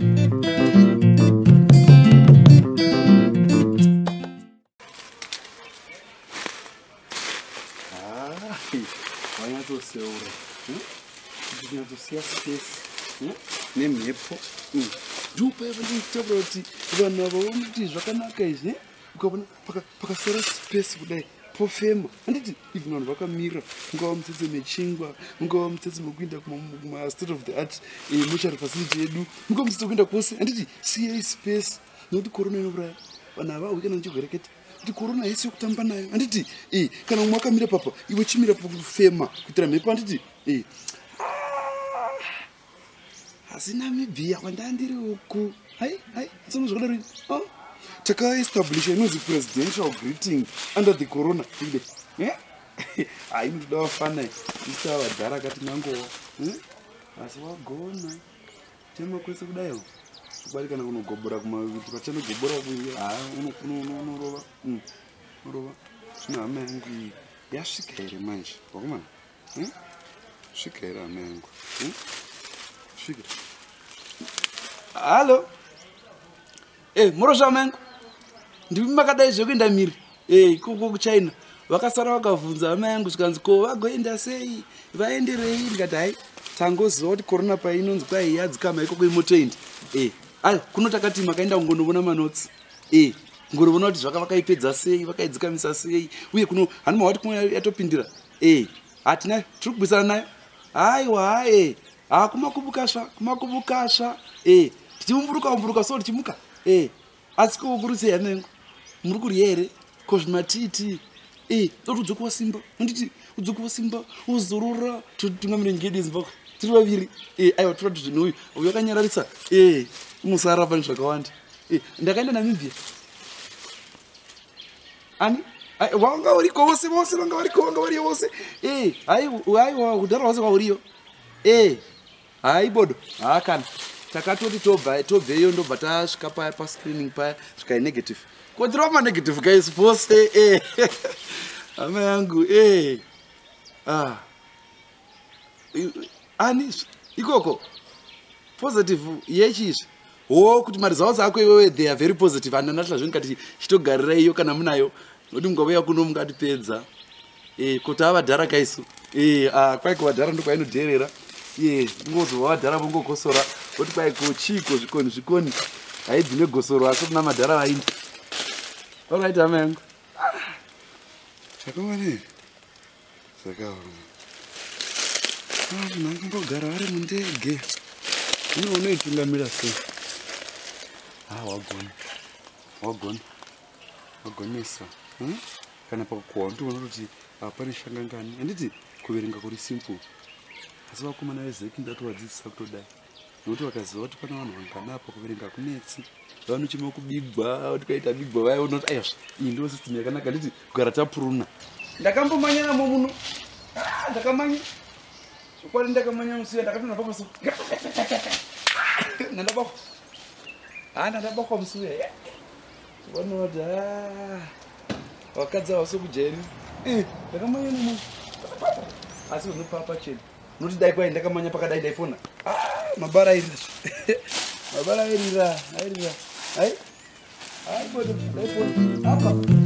Wanyazoseura kunyatsosia space nemhepo ndopaiva nditaura kuti vanhu ava vamuti zvakanaka izvi ukabona pakasara space kudai pofema handiti even vanhu vakamira ungava mutsetse mechingwa ungava mutsetse mekuinda kumastate of the art mochari facility yedu ungava mutsetse wekuinda kwose handiti siyai space nokuti korona inouraya vanhu ava aui kana ndichigwereketa kuti korona haisi yokutamba nayo handiti kana mumwe akamira papa iwe chimira pakufema kuitira mhepo handiti asi namibhia kwandandiri uku hai tsamuzvakadaro takaestablisha inonzi presidential greeting under the corona inotoda wafana isa vadhara akati nangowa asi wagona tema kwese kudayo kubari kana kunogobora kumaviti pachanogobora unorova unorova zvino hama yangu iyi yasvika here manje wakomana svika here hama yangu svika halo murosva hama yangu ndimi makadai zvekuenda miri ikoko kuchina vakasara vakavhunza hama yangu zvikanzi ko vagoenda sei vaenderei ndikati hai tangoziva kuti korona painonzi kwai yadzikama ikoko imotoenda ayo kuno takati makaenda kungonovona manotsi ngorovona kuti vakaipedza sei vakaidzikamisa sei uye kuno hanima wati kumwe yatopindira hatina tiri kubvisana nayo aiwa kumakubukasva tichiumburuka so tichimuka asi koburusei hama yangu muri kurya here kozvimatiti doti udzokuwa simba anditi udzokuwa simba uzorora tungamirengedi zimbabwe tiri vaviri aiwa tora kuti zvinhu uyu akanyararisa unosara pani zvakawanda ndakaenda namibhia ani wanga uriko vose vanga variyo vose aiwa kudhara wose kwauriyo hai bodo kana takatoti tobveyo ndobva tasvika paya pascreening paya svikai negative kotirova manegative guys vose hama yangu ani ikoko positive yechizvi kuti mari zavo dzako iwewe they are very positive handanatla zvenikati chitogarireiyo kana munayo nokuti mungauya kuno mungatipedza kuti avadhara kaisu kwai kuvadhara ndokwainodherera ngozova vadhara vongokosora oti kwai kochiko zvikoni haidzi negosoro asi kuna madhara vaindi alright hama yangu zvakaone zvakaona munhu angambogara vari mundege ino unoitungamira sei wagonesa kana pakukohwa ndiona kuti pane shangangani handiti kuverenga kuri simple asi vakomana vezeki ndatovadzidzisa kutodai nokuti vakaziva kuti pana vanhu vanganapa kuverenga kunetsi vanochima kubigwa kuti kwaita bigwa vaiona kuti ayazva iyi ndo system yakanaka handiti kugara tapuruna ndakambomanya namo muno ndakamanya ukwadi ndakamanya musiya ndakatona papaso nandabakwa musuya vanoti wakadzi ava sokujeni ndakamanya namo asi unopapa chena noti dai kwai ndakamanya pakadai daipona mabara airira hai bodo daipona apa